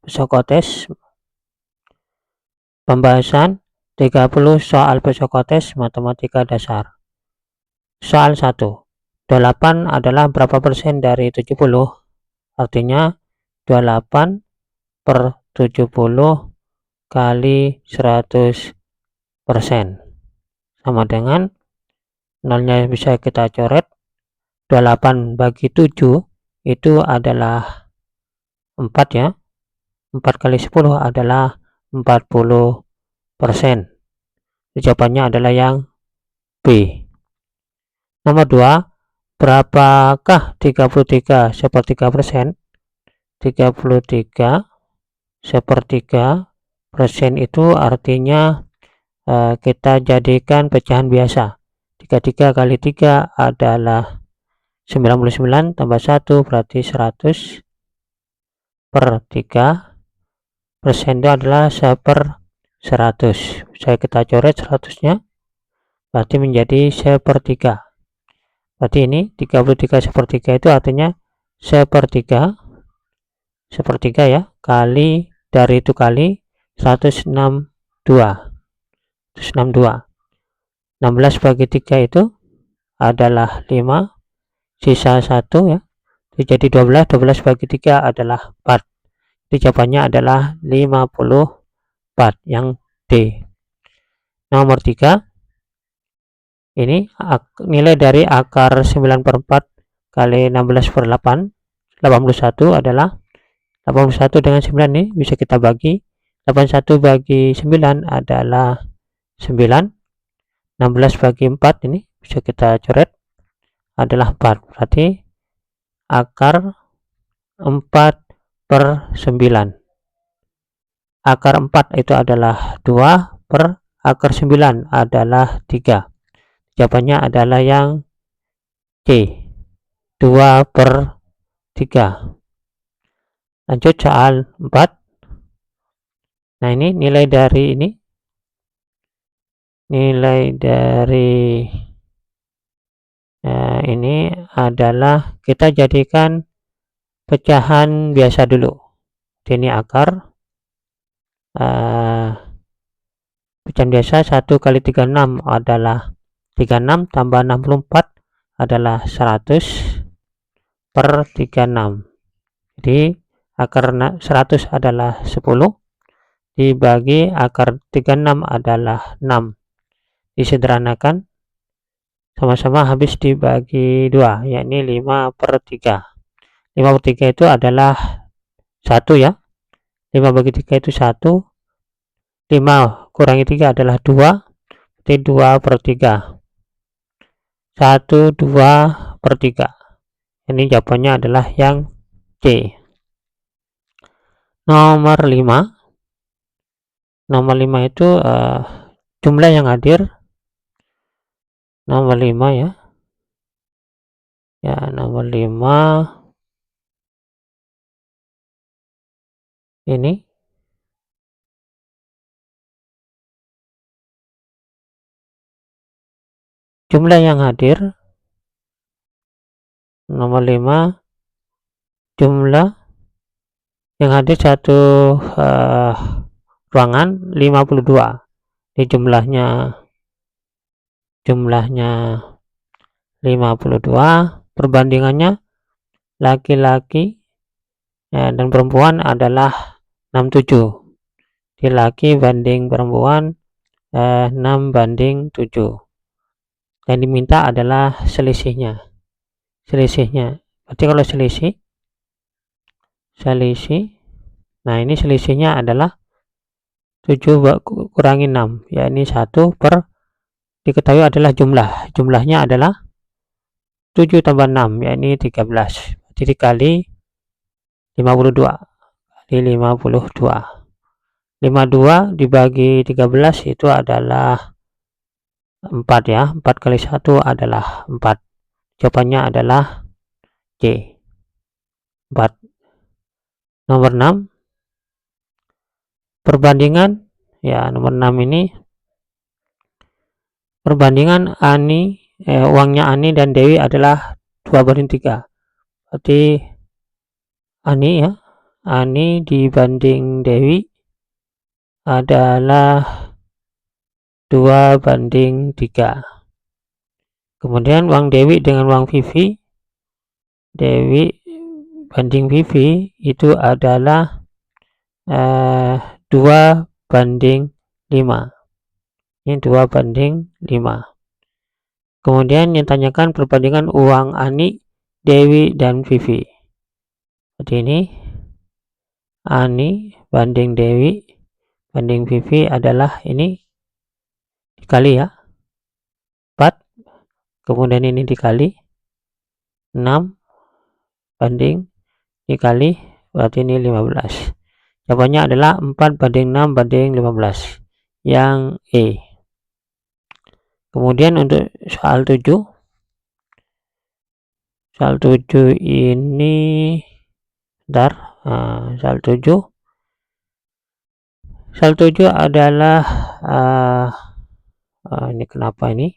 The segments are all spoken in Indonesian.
Psikotes. Pembahasan 30 soal psikotes matematika dasar. Soal 1. 28 adalah berapa persen dari 70? Artinya 28 per 70 kali 100% sama dengan nolnya bisa kita coret. 28 bagi 7 itu adalah 4 ya. 4 kali 10 adalah 40%. Jawabannya adalah yang B. Nomor 2, berapakah 33 sepertiga persen? 33 sepertiga persen itu artinya kita jadikan pecahan biasa. 33 kali 3 adalah 99 tambah 1 berarti 100 per 3 persen itu adalah 1/100. Saya kita coret 100-nya berarti menjadi 1/3. Berarti ini 33 sepertiga itu artinya 1/3 ya, kali dari itu kali 162. 16 bagi 3 itu adalah 5, sisa 1 ya, jadi 12 bagi 3 adalah 4. Jadi jawabannya adalah 54 yang D. Nomor 3, ini nilai dari akar 9/4 kali 16/8, 81 adalah 81 dengan 9 ini bisa kita bagi. 81 bagi 9 adalah 9. 16 bagi 4 ini bisa kita coret adalah 4. Berarti akar 4/9. Akar 4 itu adalah 2 per akar 9 adalah 3. Jawabannya adalah yang C, 2/3. Lanjut soal 4. Nah, ini nilai dari ini adalah kita jadikan pecahan biasa dulu. Ini akar pecahan biasa 1 kali 36 adalah 36 tambah 64 adalah 100 per 36. Jadi akar 100 adalah 10 dibagi akar 36 adalah 6. Disederhanakan sama-sama habis dibagi 2, yakni 5/3. 5/3 itu adalah 1 ya. 5 bagi 3 itu 1. 5 kurangi 3 adalah 2. Jadi 2/3. 1 2/3. Ini jawabannya adalah yang C. Nomor 5. Nomor 5 itu jumlah yang hadir. Nomor 5 ya. Ya, nomor 5 ini jumlah yang hadir. Nomor 5 jumlah yang hadir satu ruangan 52. Ini jumlahnya 52. Perbandingannya laki-laki dan perempuan adalah 67. Di laki banding perempuan 6/7. Yang diminta adalah selisihnya. Berarti kalau selisih, nah ini selisihnya adalah 7 kurangi 6, yakni 1 per diketahui adalah jumlahnya adalah 7 tambah 6, yakni 13. Jadi dikali 52 kali 52. 52 dibagi 13 itu adalah 4 ya. 4 kali 1 adalah 4. Jawabannya adalah C, 4. Nomor 6. Perbandingan ya, nomor 6 ini perbandingan uangnya Ani dan Dewi adalah 2/3. Berarti Ani ya, Ani dibanding Dewi adalah 2:3. Kemudian uang Dewi dengan uang Vivi, Dewi banding Vivi itu adalah 2:5. Ini 2:5. Kemudian yang tanyakan perbandingan uang Ani, Dewi, dan Vivi. Seperti ini. Ani banding Dewi banding Vivi adalah ini dikali ya, 4. Kemudian ini dikali 6 banding dikali, berarti ini 15. Jawabannya adalah 4:6:15 yang E. Kemudian untuk soal 7 ini soal 7 adalah ini kenapa ini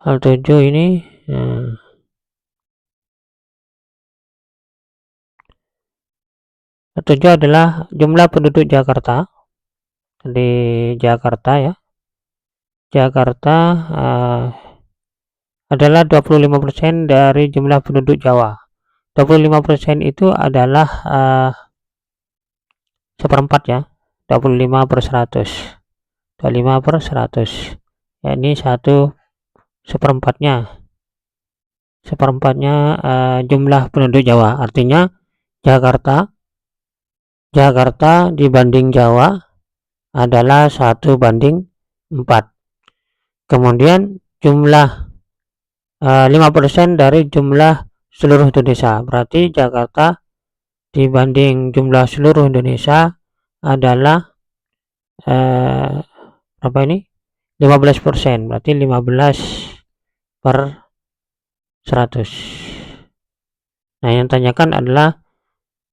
soal 7 ini soal 7 adalah jumlah penduduk Jakarta. Di Jakarta ya, Jakarta adalah 25% dari jumlah penduduk Jawa. 25% itu adalah 1/4 ya, 25/100. 25/100 ya, ini 1/4-nya jumlah penduduk Jawa. Artinya Jakarta dibanding Jawa adalah 1:4. Kemudian jumlah 5% dari jumlah seluruh Indonesia, berarti Jakarta dibanding jumlah seluruh Indonesia adalah berapa ini? 15%, berarti 15/100. Nah, yang tanyakan adalah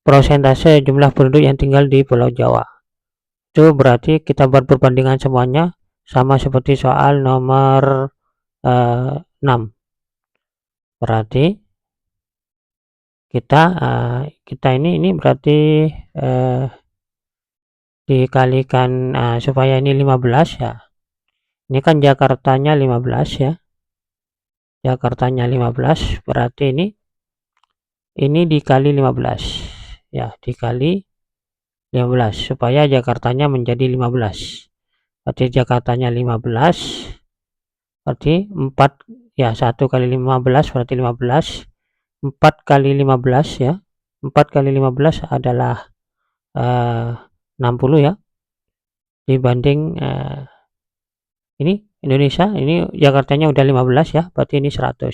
persentase jumlah penduduk yang tinggal di Pulau Jawa. Itu berarti kita buat perbandingan semuanya sama seperti soal nomor 6. Berarti kita ini berarti dikalikan supaya ini 15 ya. Ini kan Jakartanya 15 ya. Jakartanya 15, berarti ini dikali 15 ya, dikali 15 supaya Jakartanya menjadi 15. Berarti Jakartanya 15, berarti 4 ya, 1 kali 15 berarti 15. 4 kali 15 ya, 4 kali 15 adalah 60 ya, dibanding ini Indonesia, ini Jakartanya udah 15 ya, berarti ini 100.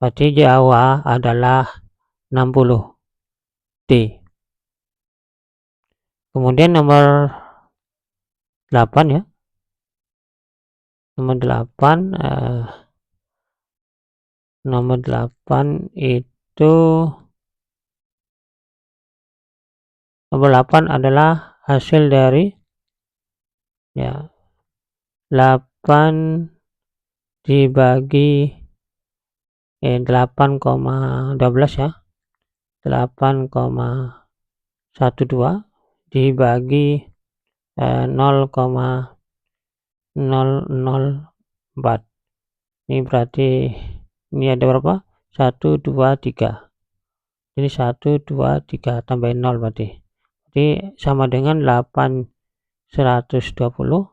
Berarti Jawa adalah 60 D. Kemudian nomor 8 ya, nomor 8 itu nomor 8 adalah hasil dari ya 8 dibagi 8,12 ya, 8,12 dibagi 0,004. Ini berarti ini ada berapa? 1, 2, 3. Ini 1, 2, 3 tambahin 0 berarti sama dengan 8/120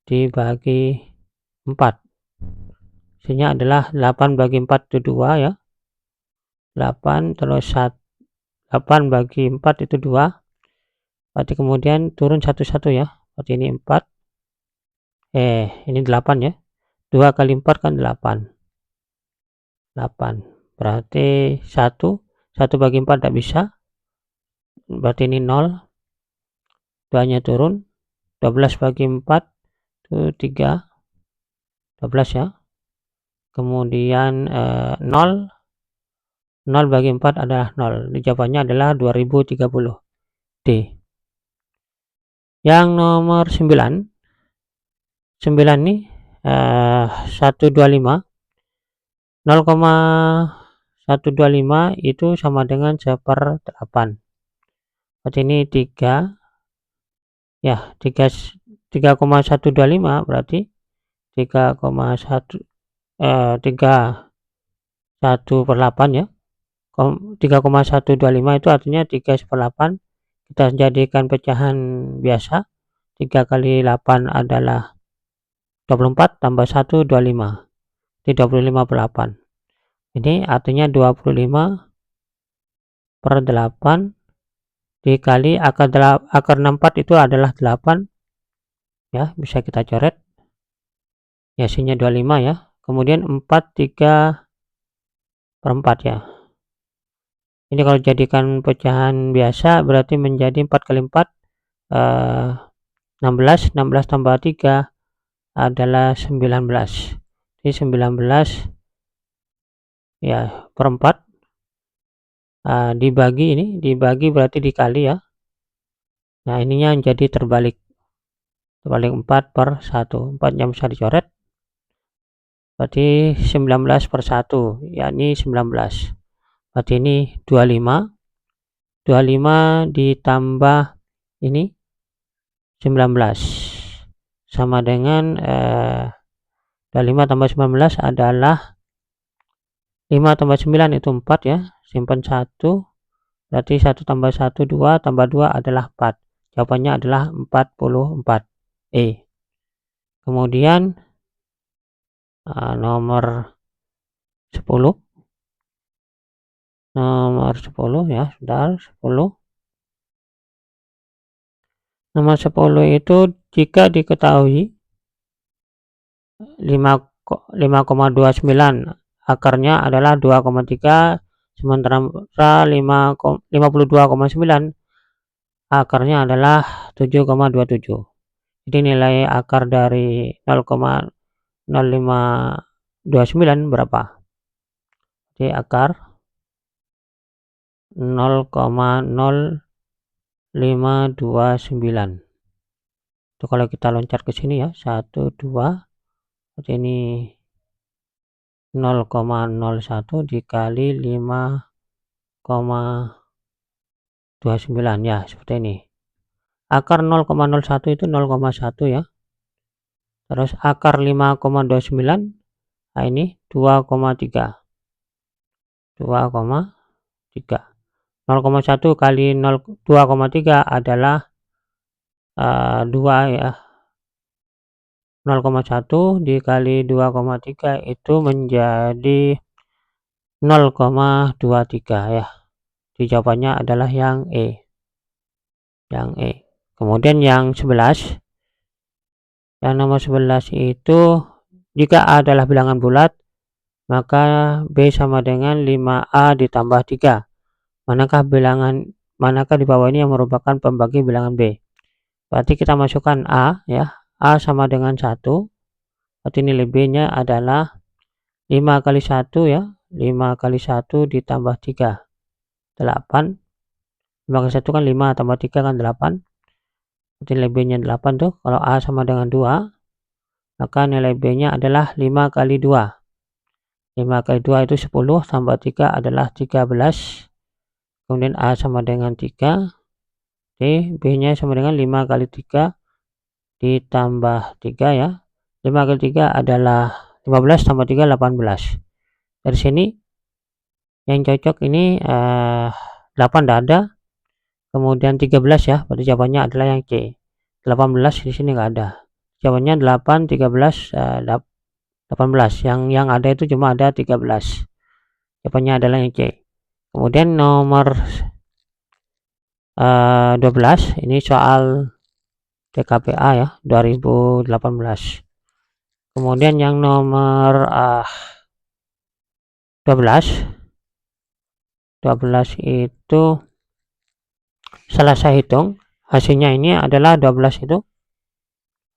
dibagi 4. Hasilnya adalah 8/4 itu 2 ya. 8 terus 8 bagi 4 itu 2. Berarti kemudian turun 1 ya. Berarti ini 4. Ini 8 ya. 2 kali 4 kan 8. 8. Berarti 1 bagi 4 tidak bisa. Berarti ini 0. 2-nya turun. 12 bagi 4 itu 3. 12 ya. Kemudian 0 bagi 4 adalah 0. Jawabannya adalah 2030 D. Yang nomor 9 nih 125. 0,125 itu sama dengan 1/8. Berarti ini 3 ya, 3,125 berarti 3,1/8 ya. 3,125 itu artinya 3/8. Kita jadikan pecahan biasa. 3 kali 8 adalah 24 tambah 1 25. Jadi 25/8. Ini artinya 25/8 dikali akar 64 itu adalah 8 ya, bisa kita coret ya, hasilnya 25 ya. Kemudian 4 3/4 ya. Ini kalau jadikan pecahan biasa berarti menjadi 4 kali 4 16 tambah 3 adalah 19. Jadi 19 ya per 4 dibagi berarti dikali ya. Nah, ininya jadi terbalik 4/1. 4 yang bisa dicoret berarti 19/1, yakni 19. Berarti ini 25 ditambah ini 19 sama dengan 25 tambah 19 adalah 5 tambah 9 itu 4 ya, simpan 1, berarti 1 tambah 1 2 tambah 2 adalah 4. Jawabannya adalah 44 E. Kemudian nomor 10 ya, sudah 10. Nomor 10 itu jika diketahui 5,29 akarnya adalah 2,3, sementara 52,9 akarnya adalah 7,27. Jadi nilai akar dari 0,0529 berapa? Jadi akar 0,0529 itu kalau kita loncat ke sini ya, 1 2, seperti ini 0,01 dikali 5,29 ya, seperti ini. Akar 0,01 itu 0,1 ya. Terus akar 5,29, nah ini 2,3. 0,1 kali 2,3 adalah 2 ya. 0,1 dikali 2,3 itu menjadi 0,23 ya. Jadi jawabannya adalah yang E. Kemudian yang 11. Yang nomor 11 itu jika A adalah bilangan bulat, maka B sama dengan 5A ditambah 3. Manakah di bawah ini yang merupakan pembagi bilangan B? Berarti kita masukkan A ya. A sama dengan 1. Berarti nilai B-nya adalah 5 kali 1 ya. 5 kali 1 ditambah 3. 8. 5 kali 1 kan 5 tambah 3 kan 8. Berarti nilai B-nya 8 tuh. Kalau A sama dengan 2, maka nilai B-nya adalah 5 kali 2. 5 kali 2 itu 10 tambah 3 adalah 13. Kemudian A sama dengan 3. Jadi B-nya sama dengan 5 kali 3 ditambah 3 ya. 5 kali 3 adalah 15 tambah 3 18. Dari sini yang cocok ini 8 tidak ada. Kemudian 13 ya. Berarti jawabannya adalah yang C. 18 di sini enggak ada. Jawabannya 8 13 18. Yang ada itu cuma ada 13. Jawabannya adalah yang C. Kemudian nomor 12 ini soal TKPA ya 2018. Kemudian yang nomor 12 itu salah saya hitung hasilnya ini adalah 12 itu.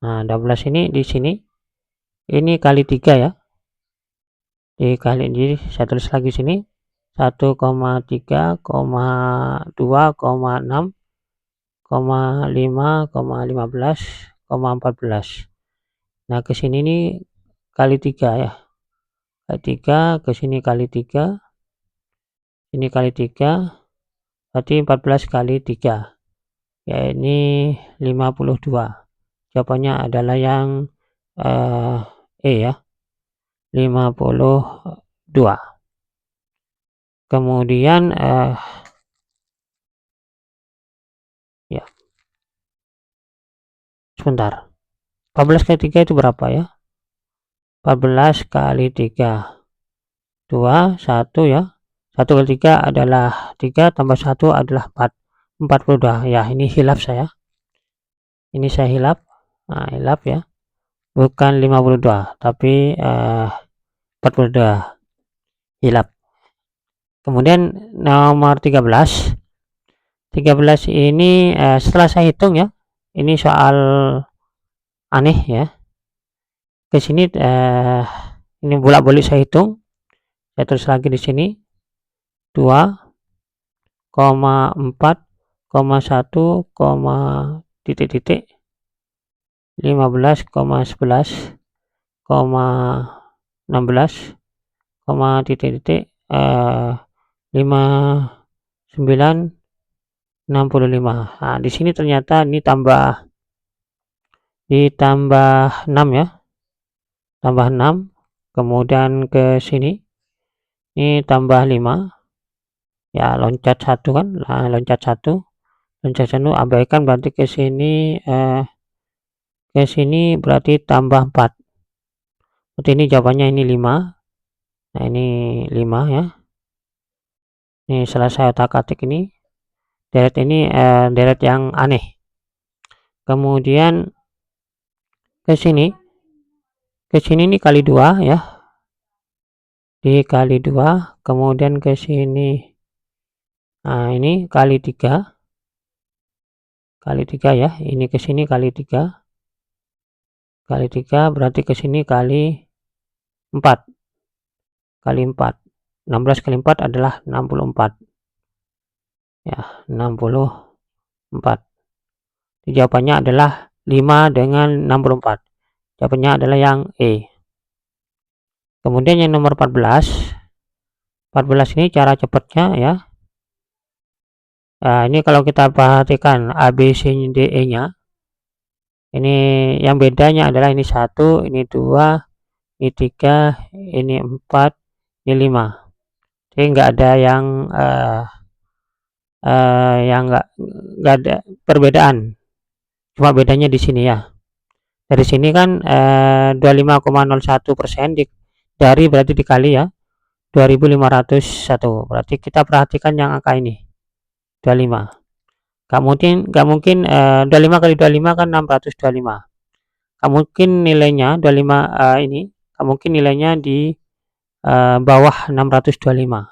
Nah, 12 ini di sini ini kali 3 ya. Dikali, jadi saya tulis lagi sini 1,3, 2,6, 5,15, 14. Nah, ke sini nih kali 3 ya, kali 3, ke sini kali 3, ini kali 3, berarti 14 kali 3, ya ini 52. Jawabannya adalah yang E ya, 52. Kemudian ya, sebentar, 14 kali 3 itu berapa ya? 14 kali 3, 2, 1 ya, 1 kali 3 adalah 3, tambah 1 adalah 4, 42 ya. Ini hilaf saya, ini saya hilaf, nah hilaf ya, bukan 52 tapi 42, hilaf. Kemudian nomor 13 ini setelah saya hitung ya, ini soal aneh ya, ke sini ini bolak-balik saya hitung, saya tulis lagi di sini 2,4,1, titik-titik 15,11,16, titik-titik 5965. Nah, di sini ternyata ini ditambah 6 ya, tambah 6, kemudian ke sini ini tambah 5 ya, loncat 1 kan, nah, loncat 1 abaikan, berarti ke sini berarti tambah 4, berarti ini jawabannya ini 5. Nah ini 5 ya, ini selesai otak-atik, ini deret, ini deret yang aneh. Kemudian ke sini ini kali 2 ya, dikali 2, kemudian ke sini nah ini kali 3 ya, ini ke sini kali 3 berarti ke sini kali 4, 16 kali 4 adalah 64 ya, 64. Jawabannya adalah 5 dengan 64, jawabannya adalah yang E. Kemudian yang nomor 14 ini cara cepatnya ya. Nah, ini kalau kita perhatikan A, B, C, D, E nya, ini yang bedanya adalah ini 1, ini 2, ini 3, ini 4, ini 5. Jadi nggak ada yang nggak ada perbedaan, cuma bedanya di sini ya. Dari sini kan 25,01% dari berarti dikali ya 2501, berarti kita perhatikan yang angka ini 25. Gak mungkin 25 kali 25 kan 625. Gak mungkin nilainya 25 ini, gak mungkin nilainya di bawah 625.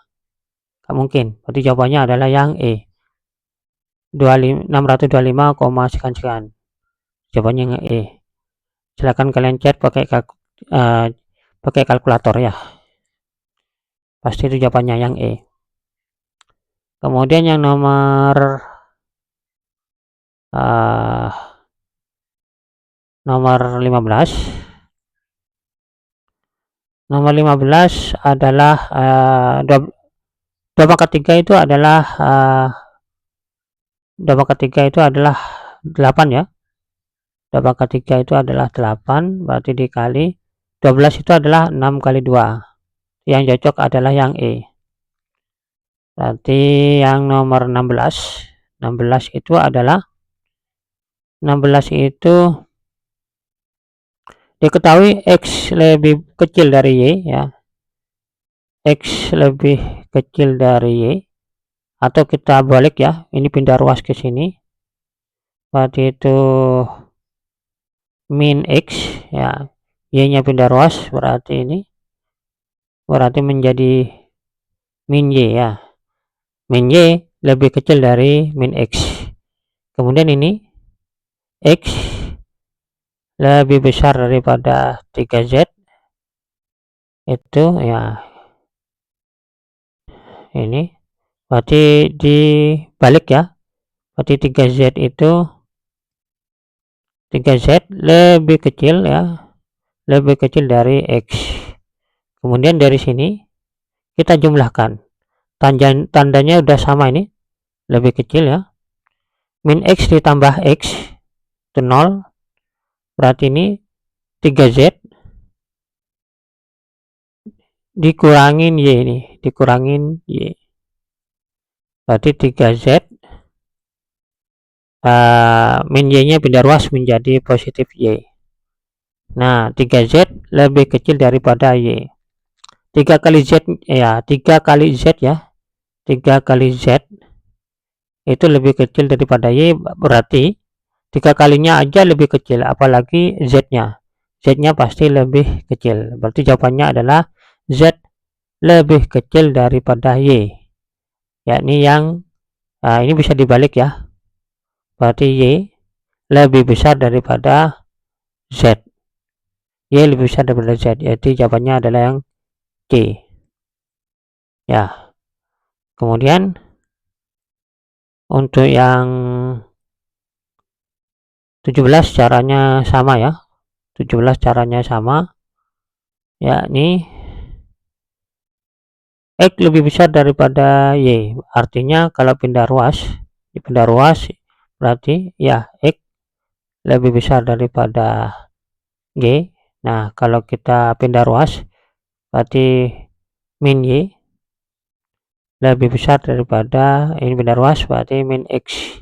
Gak mungkin. Berarti jawabannya adalah yang E. 625, sekian. Jawabannya yang E. Silakan kalian chat pakai kalkulator ya. Pasti itu jawabannya yang E. Kemudian yang nomor 15. Nomor 15 adalah 2 pangkat 3 itu adalah 2 pangkat 3 itu adalah 8 ya. 2 pangkat 3 itu adalah 8, berarti dikali 12 itu adalah 6 kali 2. Yang cocok adalah yang E. Berarti yang nomor 16 itu adalah 16 itu diketahui X lebih kecil dari Y ya. X lebih kecil dari Y, atau kita balik ya, ini pindah ruas ke sini, berarti itu min X ya, Y nya pindah ruas, berarti ini menjadi min Y ya, min Y lebih kecil dari min X. Kemudian ini X lebih besar daripada 3Z, itu ya ini berarti dibalik ya, berarti 3Z lebih kecil ya lebih kecil dari X. Kemudian dari sini kita jumlahkan. Tandanya udah sama ini, lebih kecil ya. Min X ditambah X itu 0. Berarti ini 3Z dikurangin Y ini, dikurangin Y. Berarti 3Z min Y-nya pindah ruas menjadi positif Y. Nah, 3Z lebih kecil daripada Y. 3 kali Z ya, 3 kali Z ya. 3 kali Z itu lebih kecil daripada Y, berarti 3 kalinya aja lebih kecil, apalagi Z-nya. Z-nya pasti lebih kecil. Berarti jawabannya adalah Z lebih kecil daripada Y. Yakni yang ini bisa dibalik ya. Berarti Y lebih besar daripada Z. Y lebih besar daripada Z. Jadi jawabannya adalah yang C. Ya. Kemudian untuk yang 17 caranya sama ya. 17 caranya sama. Yakni X lebih besar daripada Y. Artinya kalau pindah ruas berarti ya X lebih besar daripada Y. Nah, kalau kita pindah ruas berarti min Y lebih besar daripada ini, pindah ruas berarti min X.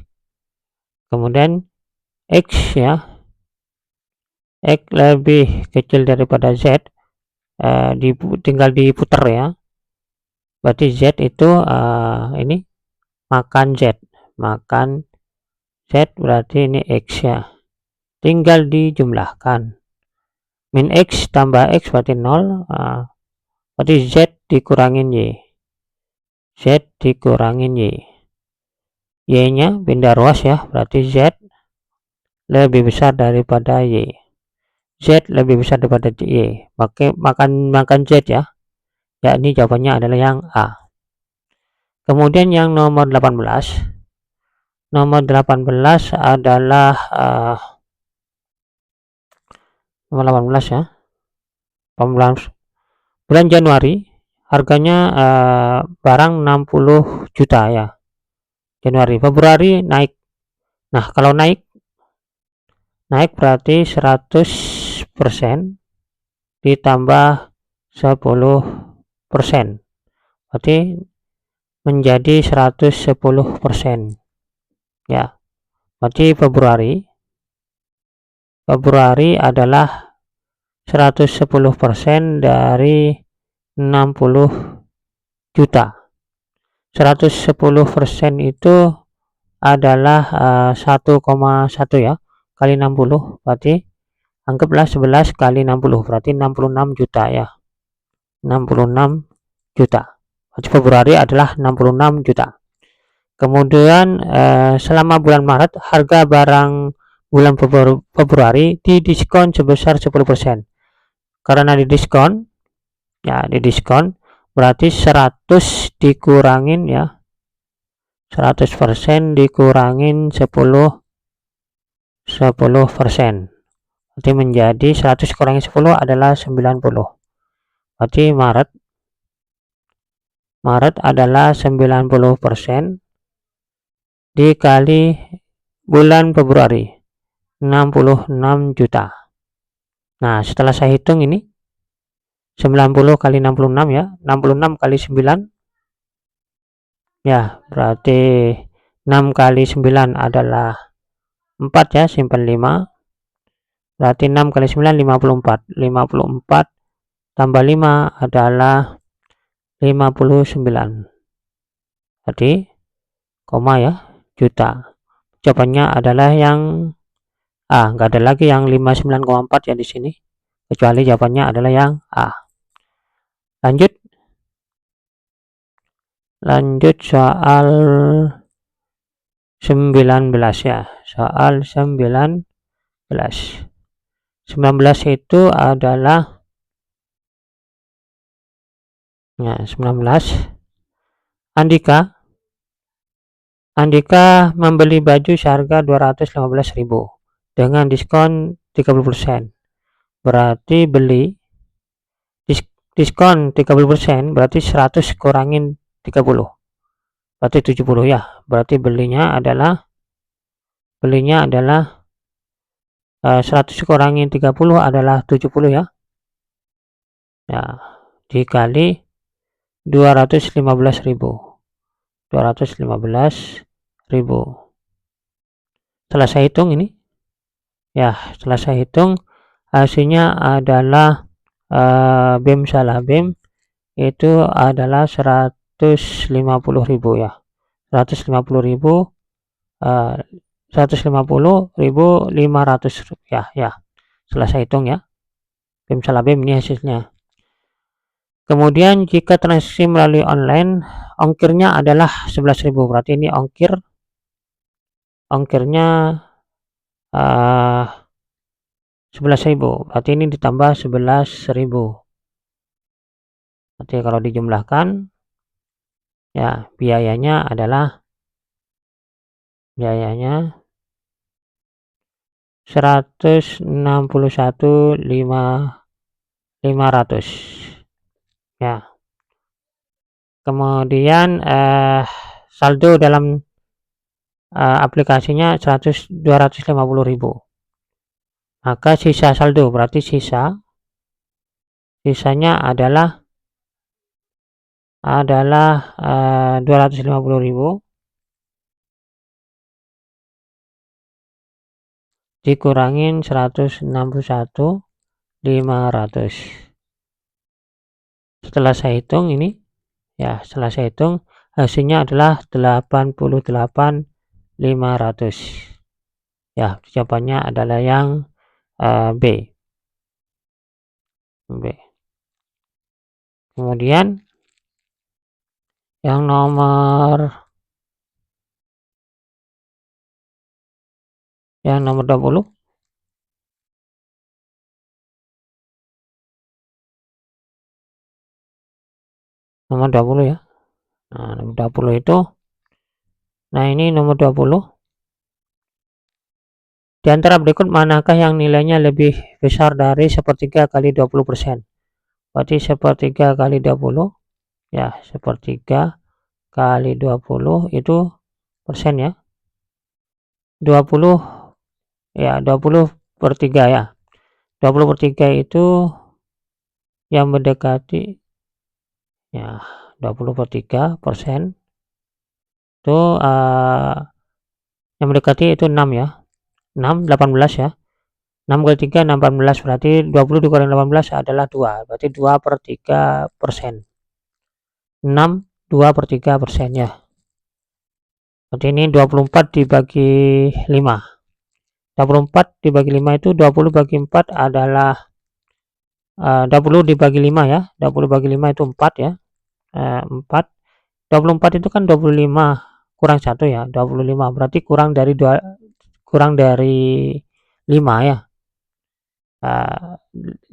Kemudian X ya, X lebih kecil daripada Z, tinggal diputer ya. Berarti Z itu ini makan Z berarti ini X ya, tinggal dijumlahkan. Min X tambah X berarti 0, berarti Z dikurangin Y. Z dikurangin Y. Y nya pindah ruas ya, berarti Z lebih besar daripada Y. Z lebih besar daripada Y. Makan Z ya. Yakni jawabannya adalah yang A. Kemudian yang nomor 18. Nomor 18 adalah nomor 18 ya. 18. Bulan Januari harganya barang 60 juta ya. Januari, Februari naik. Nah, kalau naik berarti 100% ditambah 10%. Berarti menjadi 110% ya. Berarti Februari adalah 110% dari 60 juta. 110% itu adalah 1,1 ya, kali 60, berarti anggaplah 11 kali 60, berarti 66 juta ya. 66 juta. Berarti Februari adalah 66 juta. Kemudian selama bulan Maret harga barang bulan Februari didiskon sebesar 10%. Karena didiskon berarti 100 dikurangin ya, 100% dikurangin 10%, berarti menjadi 100 kurangi 10 adalah 90. Berarti Maret adalah 90% dikali bulan Februari 66 juta. Nah, setelah saya hitung ini 90 kali 66 ya, 66 kali 9 ya, berarti 6 kali 9 adalah 4 ya, simpan 5, berarti 6 kali 9 54 tambah 5 adalah 59, berarti koma ya, juta. Jawabannya adalah yang A. Nggak ada lagi yang 59,4 ya di sini, kecuali jawabannya adalah yang A. Lanjut soal 19 ya. Soal 19 itu adalah ya, 19. Andika membeli baju seharga 215.000 dengan diskon 30%. berarti beli diskon 30%, berarti 100 kurangin 30, berarti 70 ya. Berarti belinya adalah 100 kurangin 30 adalah 70 ya. Ya, dikali 215.000. 215.000. Setelah saya hitung ini, ya setelah saya hitung hasilnya adalah BEM itu adalah 150.000 ya. 150.000 150.500 rupiah ya. Setelah saya hitung ya, BEM ini hasilnya. Kemudian jika transaksi melalui online, ongkirnya adalah 11.000. Berarti ini ongkirnya 11.000. Berarti ini ditambah 11.000. Berarti kalau dijumlahkan ya biayanya 161.500 ya. Kemudian saldo dalam aplikasinya 250.000. Maka sisa saldo berarti sisanya adalah 250.000 dikurangin 161.500. Setelah saya hitung ini ya, hasilnya adalah 88.500 ya. Jawabannya adalah yang B. Kemudian yang nomor 20. Nomor 20 ya. Nah, nomor 20 itu, nah ini nomor 20. Di antara berikut manakah yang nilainya lebih besar dari sepertiga kali 20%? Berarti sepertiga kali 20 ya, sepertiga kali 20 itu persen ya. 20 ya, 20/3 ya. 20/3 itu yang mendekati ya, 20/3% itu yang mendekati itu 6 ya. 18 ya. 6 kali 3 18, berarti 20 dikurangi 18 adalah 2, berarti 2/3%. 6 2/3% ya. Berarti ini 24 dibagi 5. 24 dibagi 5 itu 20 bagi 4 adalah 20 dibagi 5 ya. 20 bagi 5 itu 4 ya. 4. 24 itu kan 25 kurang 1 ya. 25 berarti kurang dari 5 ya.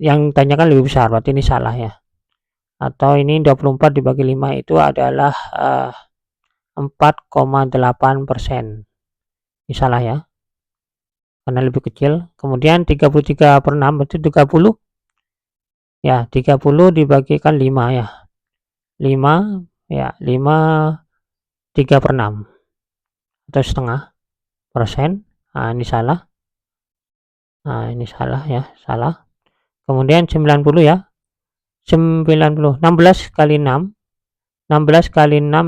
Yang tanyakan lebih besar, berarti ini salah ya. Atau ini 24 dibagi 5 itu adalah 4,8%. Ini salah ya, karena lebih kecil. Kemudian 33/6 berarti 30 ya. 30 dibagikan 5 ya. 5 ya, 5 3/6 atau setengah persen. Nah, ini salah. Nah, ini salah ya, salah. Kemudian 90 ya. 90 16 kali 6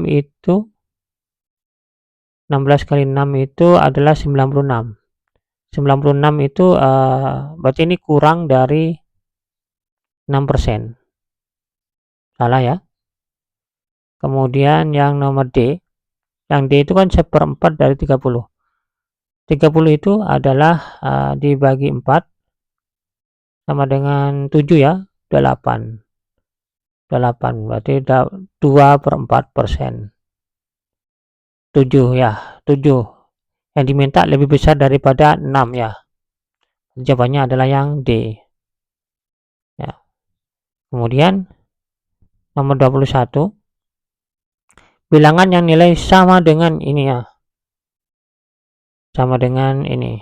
itu 16 kali 6 itu adalah 96. 96 itu berarti ini kurang dari 6%. Salah ya. Kemudian yang nomor D. Yang D itu kan 1/4 dari 30. 30 itu adalah dibagi 4 sama dengan 7 ya. 28. Berarti 2/4%. 7 ya. 7 yang diminta lebih besar daripada 6 ya. Jawabannya adalah yang D ya. Kemudian nomor 21, bilangan yang nilai sama dengan ini ya, sama dengan ini.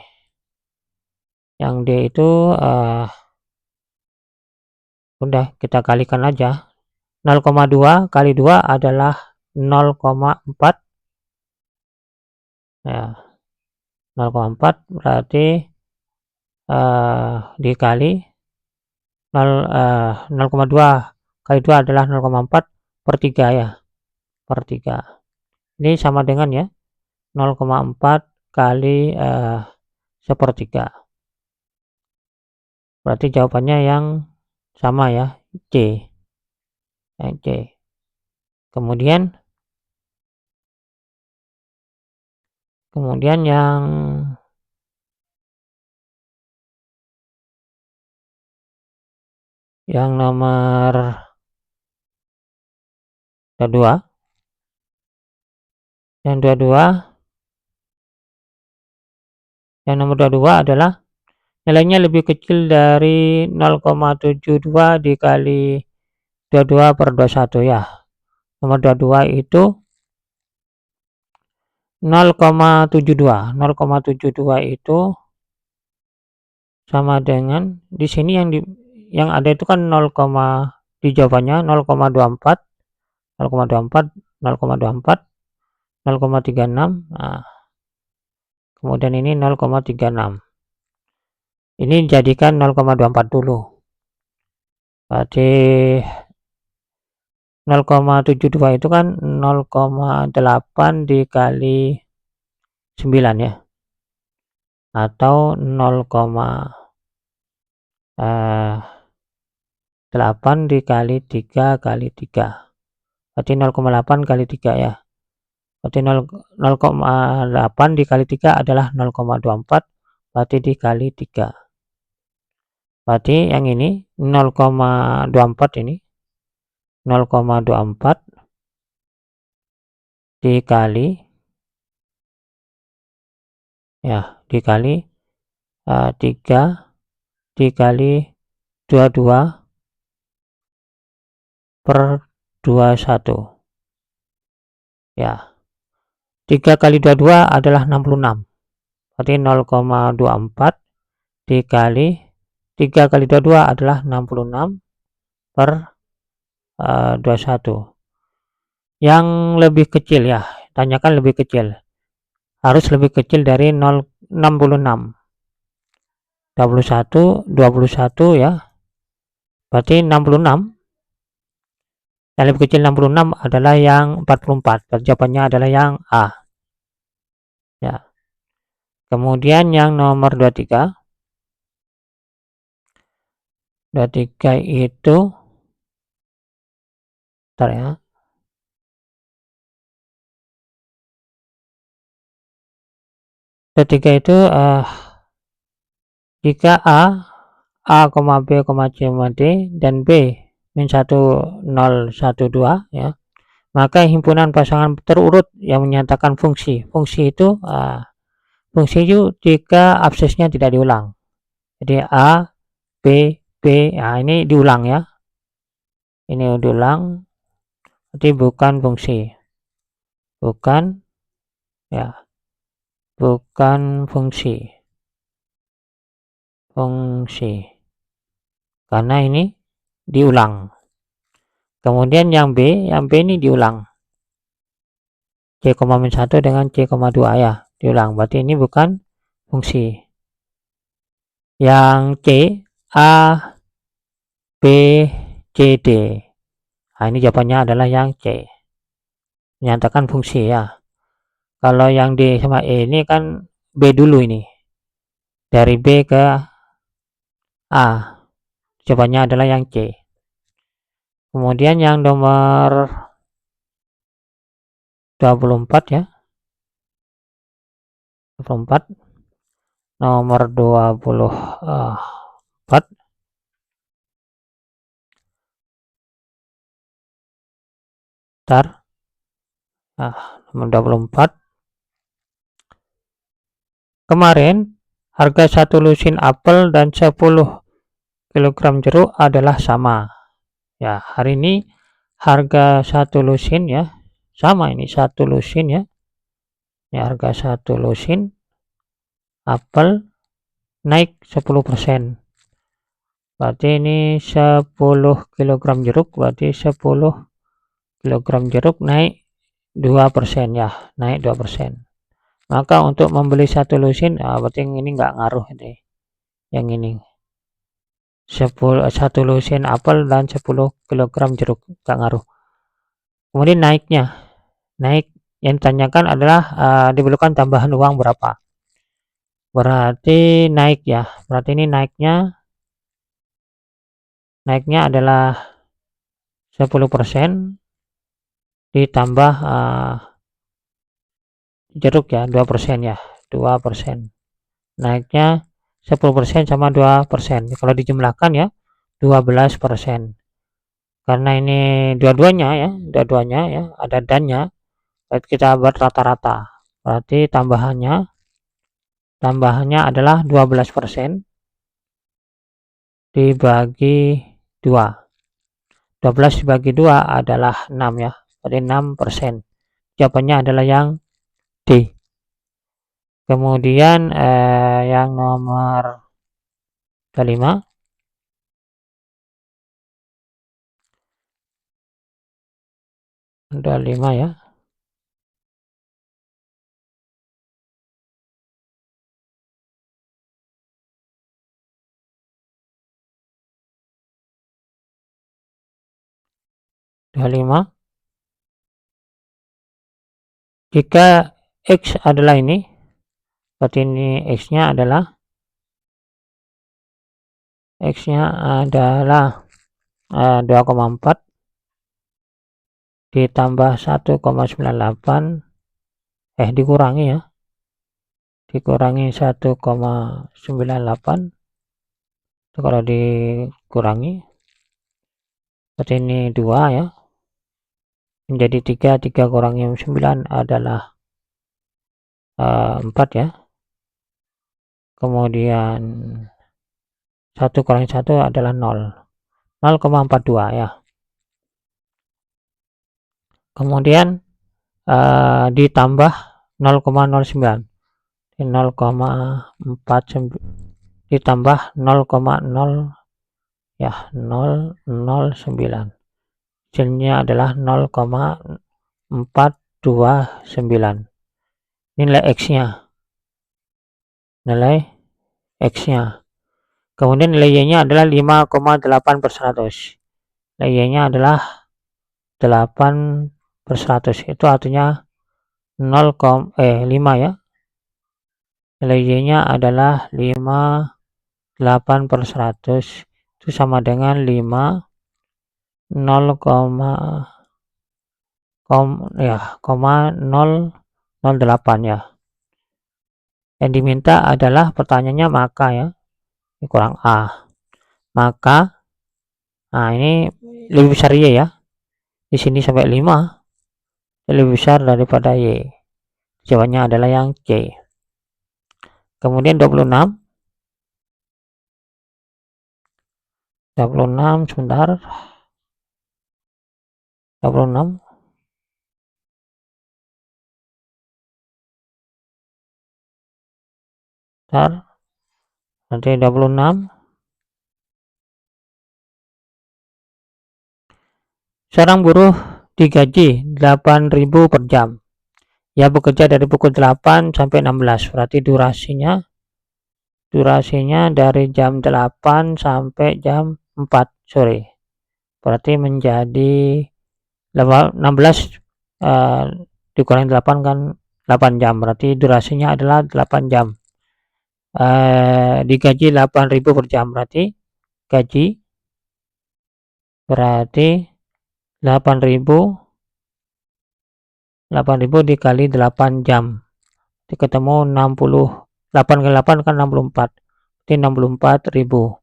Yang D itu Udah kita kalikan aja. 0,2 kali 2 adalah 0,4 ya. 0,4 berarti dikali 0,2 kali 2 adalah 0,4 per 3 ya, per 3. Ini sama dengan ya 0,4 kali sepertiga. Berarti jawabannya yang sama ya, C. C. Kemudian yang nomor 22, yang nomor 22 adalah nilainya lebih kecil dari 0,72 dikali 22 per 21 ya. Nomor 22 itu 0,72. 0,72 itu sama dengan di sini yang ada itu kan 0, di jawabannya 0,24, 0,24, 0,24, 0,36. Nah, kemudian ini 0,36. Ini jadikan 0,24 dulu. Berarti 0,72 itu kan 0,8 dikali 9 ya. Atau 0,8 dikali 3 kali 3. Berarti 0,8 kali 3 ya. Berarti 0,8 dikali 3 adalah 0,24. Berarti dikali 3. Berarti yang ini 0,24 ini 0,24 dikali ya, dikali 3 dikali 22 per 21 ya. 3 kali 22 adalah 66. Berarti 0,24 dikali 3 kali 22 adalah 66 per 21. Yang lebih kecil ya, tanyakan lebih kecil. Harus lebih kecil dari 0,66. 21 ya. Berarti 66. Yang lebih kecil 66 adalah yang 44. Jawabannya adalah yang A. Ya. Kemudian yang nomor 23. 23 itu bentar ya. Ketiga itu jika A, B, C, D dan B min 1012 ya, maka himpunan pasangan terurut yang menyatakan fungsi itu jika absesnya tidak diulang. Jadi A, B, nah ini diulang ya, ini diulang, berarti bukan fungsi, bukan fungsi karena ini diulang. Kemudian yang B ini diulang, C, min 1 dengan C, 2 ya, diulang, berarti ini bukan fungsi. Yang C, A, B, C, D. Nah, ini jawabannya adalah yang C, menyatakan fungsi ya. Kalau yang D sama E ini kan B dulu, ini dari B ke A, jawabannya adalah yang C. Kemudian yang nomor 24 ya, 24, nomor 24 nomor 24. Kemarin harga 1 lusin apel dan 10 kg jeruk adalah sama ya. Hari ini harga 1 lusin ya sama, ini 1 lusin ya. Ini harga 1 lusin apel naik 10%. berarti ini 10 kg jeruk, berarti 10 kg jeruk naik 2% ya, naik 2%. Maka untuk membeli satu lusin, berarti yang ini nggak ngaruh ini, yang ini 1 lusin apel dan 10 kg jeruk nggak ngaruh. Kemudian naik yang ditanyakan adalah diperlukan tambahan uang berapa, berarti naik ya, berarti ini naiknya adalah 10% ditambah jeruk ya 2% ya, 2%. Naiknya 10% sama 2%. Kalau dijumlahkan ya 12%. Karena ini dua-duanya ya, ada dannya. Berarti kita buat rata-rata. Berarti tambahannya adalah 12% dibagi 2. 12 dibagi 2 adalah 6 ya. Berarti 6%. Jawabannya adalah yang D. Kemudian yang nomor 5 ada 5 ya. Ada 5. Jika X adalah ini, berarti ini X-nya adalah 2,4 ditambah 1,98 dikurangi ya. Dikurangi 1,98. Itu kalau dikurangi berarti ini 2 ya. Menjadi 3 kurangi 9 adalah 4 ya. Kemudian 1 kurangi 1 adalah 0,42 ya. Kemudian ditambah 0,09 ditambah 0,0 ya 009, hasilnya adalah 0,429. nilai X nya. Kemudian nilai Y nya adalah 5,8/100. nilai Y nya adalah 8/100, itu artinya 5 ya. Nilai Y nya adalah 8/100, itu sama dengan 0,008 ya. Yang diminta adalah pertanyaannya maka ya, ini kurang A, maka ini lebih besar Y ya, di sini sampai 5 lebih besar daripada Y. Jawabannya adalah yang C. Kemudian 26 sebentar, 26 nanti 26. Seorang buruh digaji 8.000 per jam. Ia bekerja dari pukul 8 sampai 16. Berarti durasinya dari jam 8 sampai jam 4 sore. Berarti menjadi 16 dikurangi 8 kan 8 jam. Berarti durasinya adalah 8 jam. Digaji 8.000 per jam, berarti gaji 8.000 dikali 8 jam, jadi ketemu 8 kali 8 kan 64, jadi 64.000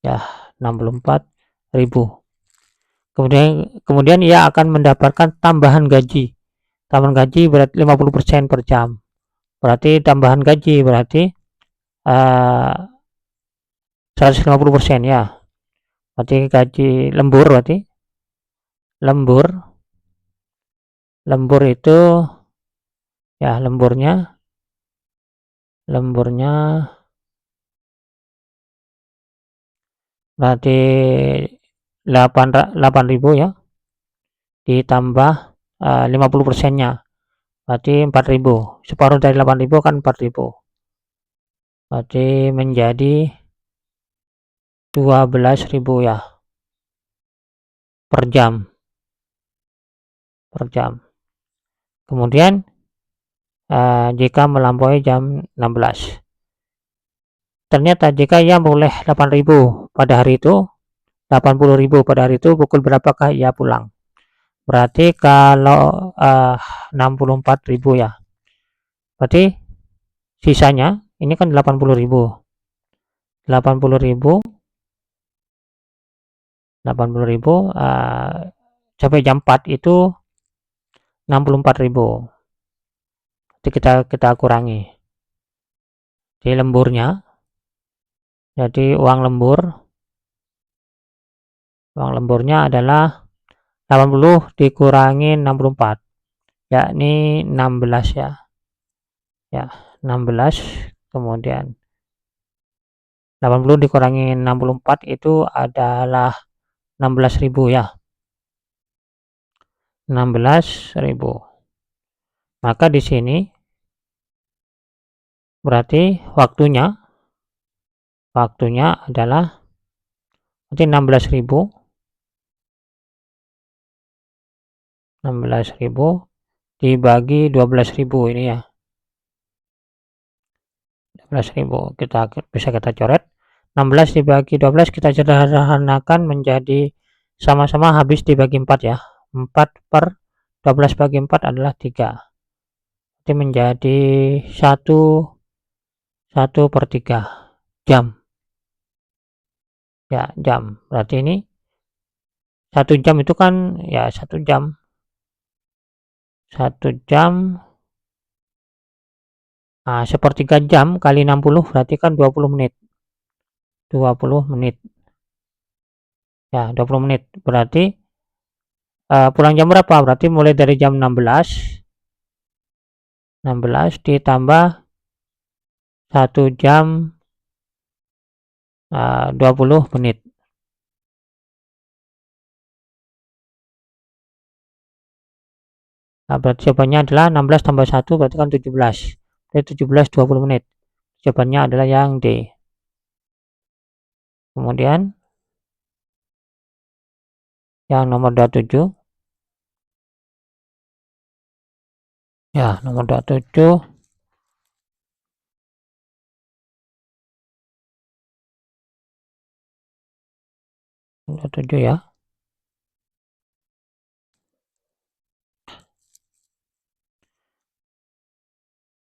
ya, 64.000. Kemudian ia akan mendapatkan tambahan gaji berarti 50% per jam. Berarti tambahan gaji berarti 150% ya. Berarti gaji lembur, berarti lembur itu ya, lemburnya berarti 8.000 ya, ditambah 50%-nya, berarti 4.000. Separuh dari 8.000 kan 4.000, berarti menjadi 12.000 ya per jam. Kemudian jika melampaui jam 16, ternyata jika ia boleh 8.000 pada hari itu, 80.000 pada hari itu, pukul berapakah ia pulang? Berarti kalau 64.000 ya, berarti sisanya ini kan 80.000 sampai jam 4 itu 64.000. Jadi kita kurangi, jadi lemburnya, jadi uang lemburnya adalah 80 dikurangi 64, yakni 16 ya 16. Kemudian 80 dikurangi 64 itu adalah 16.000 ya, 16.000. Maka di sini berarti waktunya adalah berarti 16.000 dibagi 12.000 ini ya, 12.000 kita bisa coret. 16 dibagi 12 kita sederhanakan menjadi sama-sama habis dibagi 4 ya, 4 per 12 bagi 4 adalah 3, jadi menjadi 1/3 jam ya, jam. Berarti ini 1 jam itu kan ya 1 jam 1/3 jam kali 60 berarti kan 20 menit ya, 20 menit. Berarti pulang jam berapa? Berarti mulai dari jam 16 ditambah 1 jam 20 menit. Berarti jawabannya adalah 16 tambah 1 berarti kan 17. Jadi 17 20 menit. Jawabannya adalah yang D. Kemudian yang nomor 27 ya, nomor 27 ya.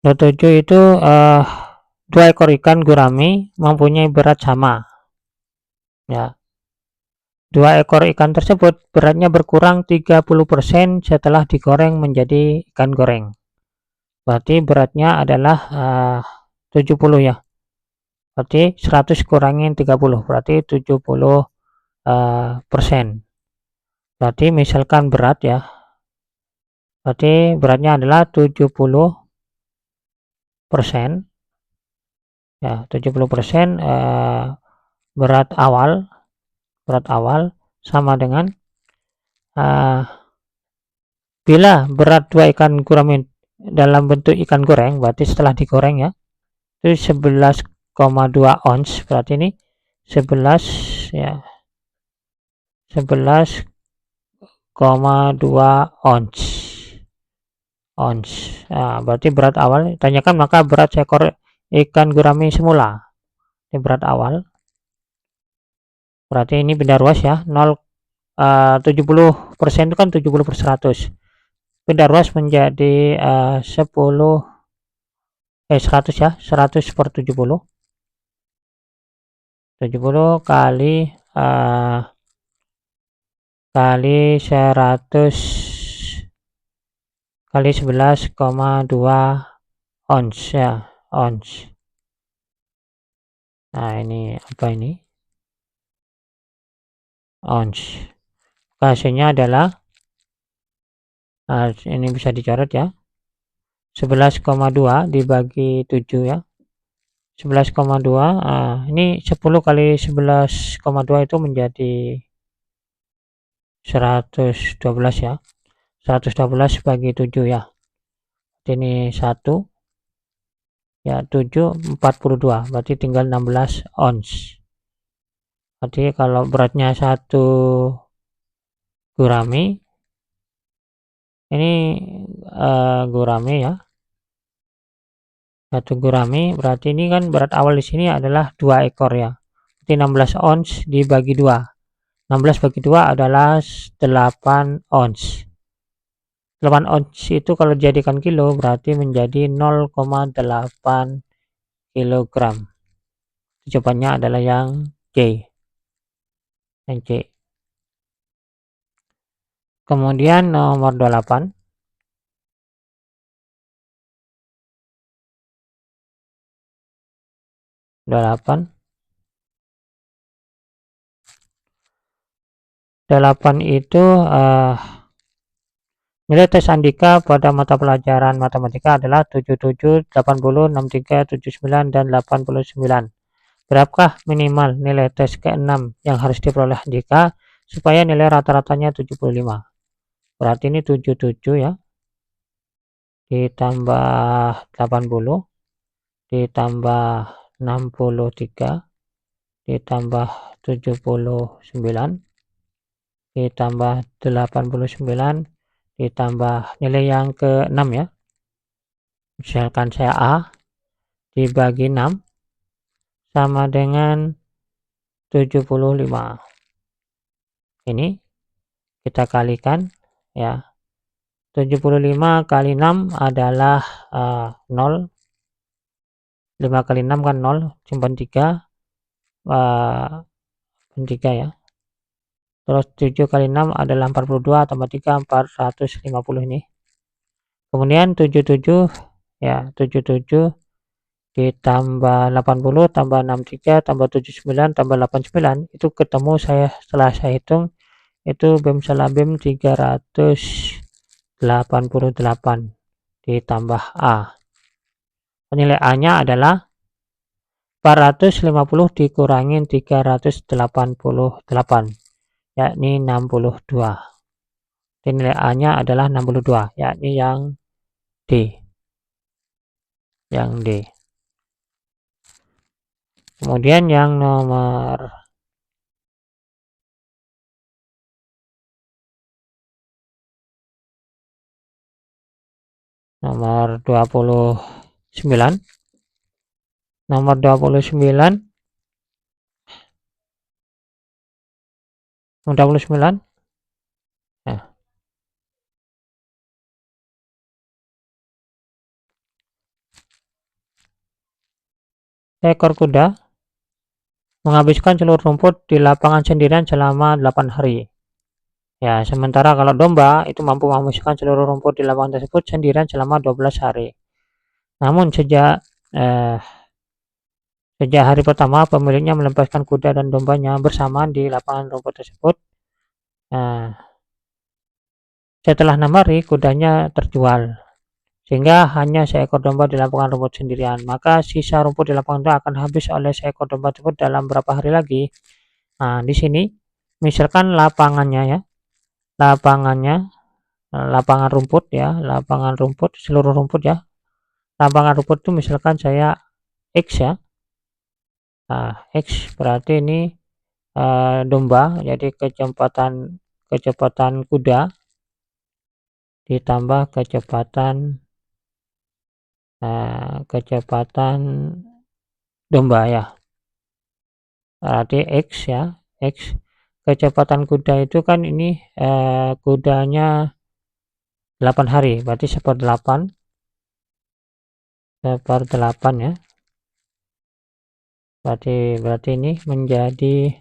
27 itu 2 ekor ikan gurami mempunyai berat sama ya. 2 ekor ikan tersebut beratnya berkurang 30% setelah digoreng menjadi ikan goreng. Berarti beratnya adalah 70 ya. Berarti 100 kurangin 30 berarti 70 persen. Berarti misalkan berat ya, berarti beratnya adalah 70% ya, 70% berat awal sama dengan bila berat 2 ikan gurami dalam bentuk ikan goreng, berarti setelah digoreng ya, itu 11,2 ons. Berarti ini 11 ya, 11,2 ons. Berarti berat awal tanyakan, maka berat seekor ikan gurami semula ini berat awal. Berarti ini benda ruas ya, 70% itu kan 70 per 100. Benda ruas menjadi 100 ya, 100 per 70 kali 100 kali 11,2 ons ya, ons. Nah ini apa ini, ons. Hasilnya adalah ini bisa dicoret ya, 11,2 dibagi 7 ya, 11,2. Ini 10 kali 11,2 itu menjadi 112 ya. 112 bagi 7 ya. Ini 1 ya, 7 42, berarti tinggal 16 ons. Berarti kalau beratnya 1 gurami, ini gurami ya, 1 gurami berarti ini kan berat awal di sini adalah 2 ekor ya. Berarti 16 ons dibagi 2. 16 bagi 2 adalah 8 ons. 8 ons itu kalau dijadikan kilo berarti menjadi 0,8 kilogram. Jawabannya adalah yang C. Yang C. Kemudian nomor 28. 8 itu nilai tes Andika pada mata pelajaran matematika adalah 77, 80, 63, 79, dan 89. Berapakah minimal nilai tes ke-6 yang harus diperoleh Andika supaya nilai rata-ratanya 75? Berarti ini 77 ya, ditambah 80, ditambah 63, ditambah 79, ditambah 89, ditambah nilai yang ke-6 ya. Misalkan saya A dibagi 6 sama dengan 75. Ini kita kalikan ya. 75 kali 6 adalah 0. 5 kali 6 kan 0, simpan 3, 3 ya. Terus 7 kali 6 adalah 42, tambah 3, 450 ini. Kemudian 77 ya, 77 ditambah 80 tambah 63 tambah 79 tambah 89 itu ketemu setelah saya hitung itu BEM salah BEM 388 ditambah A. Nilai A nya adalah 450 dikurangi 388, yakni 62. Nilai A nya adalah 62, yakni yang D. Yang D. Kemudian yang nomor 29. Nomor 29. 29. Nah, seekor kuda menghabiskan seluruh rumput di lapangan sendirian selama 8 hari. Ya, sementara kalau domba itu mampu menghabiskan seluruh rumput di lapangan tersebut sendirian selama 12 hari. Namun sejak hari pertama pemiliknya melepaskan kuda dan dombanya bersamaan di lapangan rumput tersebut. Setelah 6 hari kudanya terjual, sehingga hanya seekor domba di lapangan rumput sendirian. Maka sisa rumput di lapangan itu akan habis oleh seekor domba tersebut dalam berapa hari lagi? Nah, di sini misalkan lapangannya ya, lapangan rumput ya, lapangan rumput, seluruh rumput ya. Lapangan rumput itu misalkan saya X ya. Nah, X berarti ini domba, jadi kecepatan kuda ditambah kecepatan domba ya. Berarti X ya, X. Kecepatan kuda itu kan ini kudanya 8 hari, berarti 1/8 ya. Berarti ini menjadi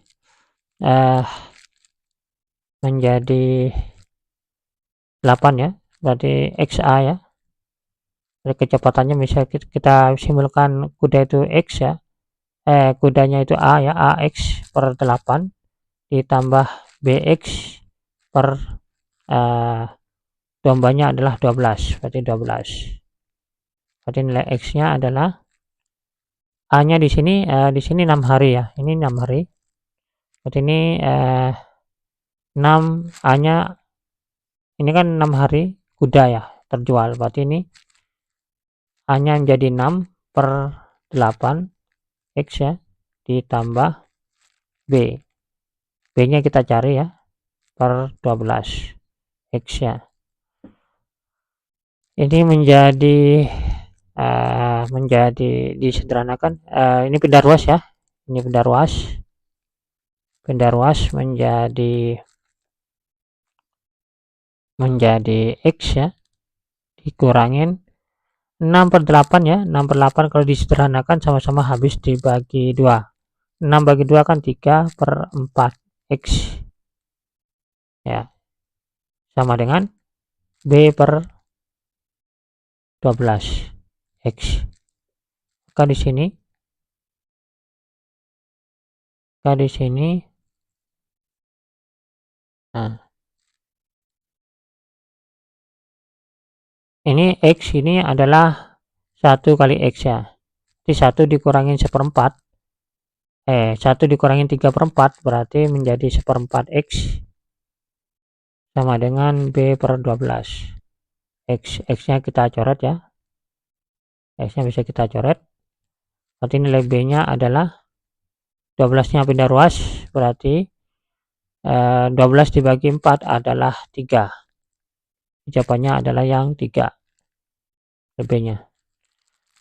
8 ya, berarti XA ya. Jadi kecepatannya misal kita simpulkan kuda itu X ya, kudanya itu A ya, AX per 8 ditambah BX per dombanya adalah 12, berarti 12. Berarti nilai X nya adalah A-nya di sini 6 hari ya. Ini 6 hari. Berarti ini 6 A-nya ini kan 6 hari kuda ya terjual. Berarti ini A-nya menjadi 6 per 8 X ya, ditambah B. B-nya kita cari ya, per 12 X ya. Ini menjadi disederhanakan, ini pindah ruas ya. Ini pindah ruas menjadi X ya, dikurangin 6 per 8 ya. 6 per 8 kalau disederhanakan sama-sama habis dibagi 2. 6 bagi 2 kan 3 per 4 X ya, sama dengan B per 12 X. Maka di sini nah ini X ini adalah 1 kali X ya. Jadi 1 dikurangin 1/4, 1 dikurangin 3/4 berarti menjadi 1/4 X sama dengan B per 12 X. X-nya kita coret ya. X-nya bisa kita coret. Berarti nilai B-nya adalah 12-nya pindah ruas, berarti 12 dibagi 4 adalah 3. Jawabannya adalah yang 3 B-nya.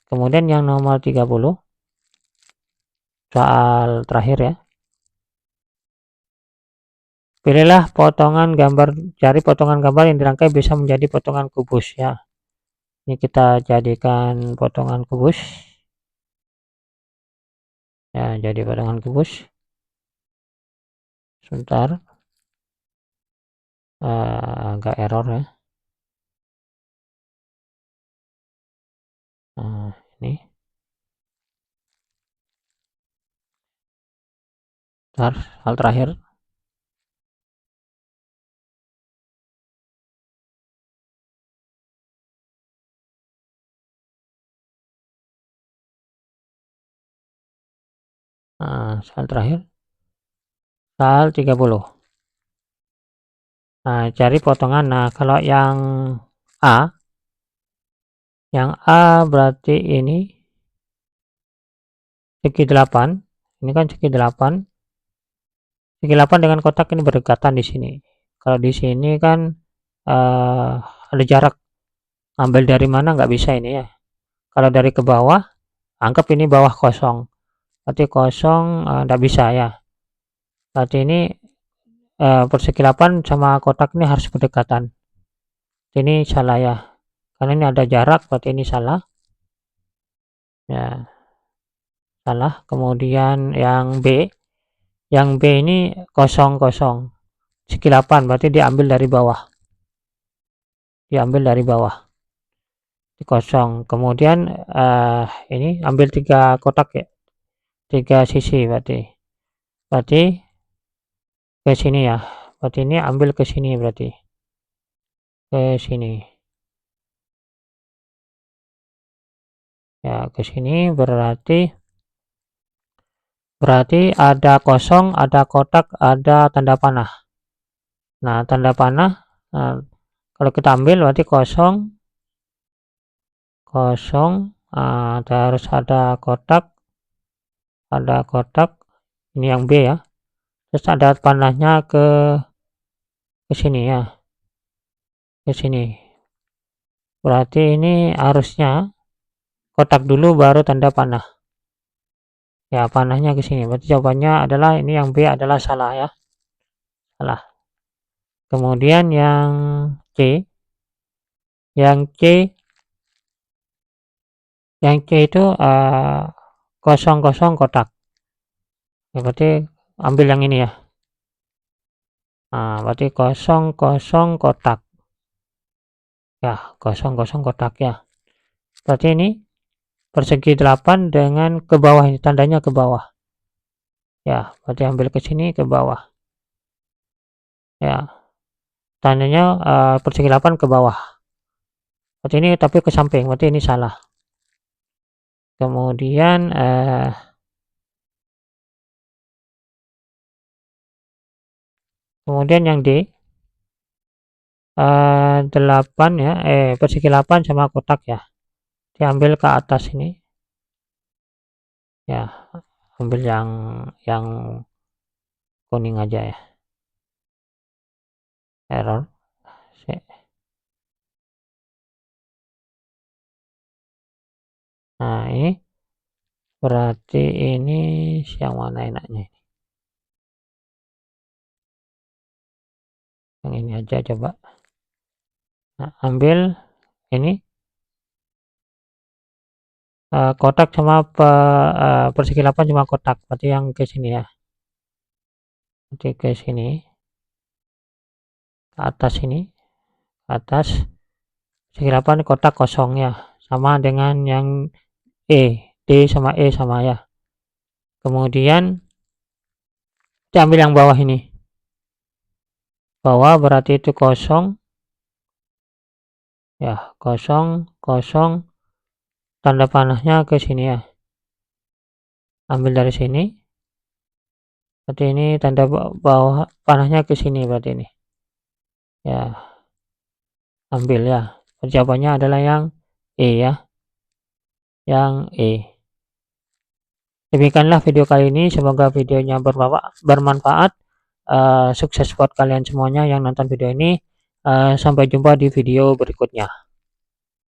Kemudian yang nomor 30, soal terakhir ya. Pilihlah potongan gambar, cari potongan gambar yang dirangkai bisa menjadi potongan kubus ya. Ini kita jadikan potongan kubus ya, jadi potongan kubus. Sebentar, agak error ya. Ini ntar hal terakhir. Soal terakhir, soal 30. Cari potongan. Nah, kalau yang A berarti ini segi 8. Ini kan segi 8. Segi 8 dengan kotak ini berdekatan di sini. Kalau di sini kan ada jarak. Ambil dari mana nggak bisa ini ya. Kalau dari ke bawah, anggap ini bawah kosong. Berarti kosong nggak bisa ya. Berarti ini persegi 8 sama kotak ini harus berdekatan. Ini salah ya. Karena ini ada jarak, berarti ini salah. Ya, salah. Kemudian yang B ini kosong segi 8 berarti diambil dari bawah, di kosong. Kemudian ini ambil 3 kotak ya, 3 sisi, berarti ke sini ya. Berarti ini ambil ke sini, berarti ke sini ya, ke sini berarti ada kosong, ada kotak, ada tanda panah. Nah, tanda panah kalau kita ambil berarti kosong, terus ada kotak, ini yang B ya. Terus ada panahnya ke sini ya, ke sini. Berarti ini harusnya kotak dulu baru tanda panah. Ya, panahnya ke sini. Berarti jawabannya adalah ini yang B adalah salah ya. Salah. Kemudian yang C. Yang C itu kosong kotak. Ya, berarti ambil yang ini ya. Berarti kosong kotak. Ya, kosong kotak ya. Berarti ini persegi 8 dengan ke bawah, ini tandanya ke bawah. Ya, berarti ambil ke sini ke bawah. Ya. Tandanya persegi 8 ke bawah. Berarti ini tapi ke samping, berarti ini salah. kemudian yang D 8 ya, persegi 8 sama kotak ya, diambil ke atas ini ya, ambil yang kuning aja ya, error. Nah ini berarti ini yang mana enaknya, yang ini aja coba. Nah, ambil ini kotak sama persegi 8 cuma kotak, berarti yang ke sini ya, nanti ke sini ke atas, ini atas persegi 8 kotak kosong ya, sama dengan yang D sama E sama ya. Kemudian kita ambil yang bawah ini, bawah berarti itu kosong ya, kosong kosong, tanda panahnya ke sini ya, ambil dari sini, berarti ini tanda bawah panahnya ke sini, berarti ini ya, ambil ya, jawabannya adalah yang E ya, yang E. Demikianlah video kali ini, semoga videonya bermanfaat. Sukses buat kalian semuanya yang nonton video ini. Sampai jumpa di video berikutnya.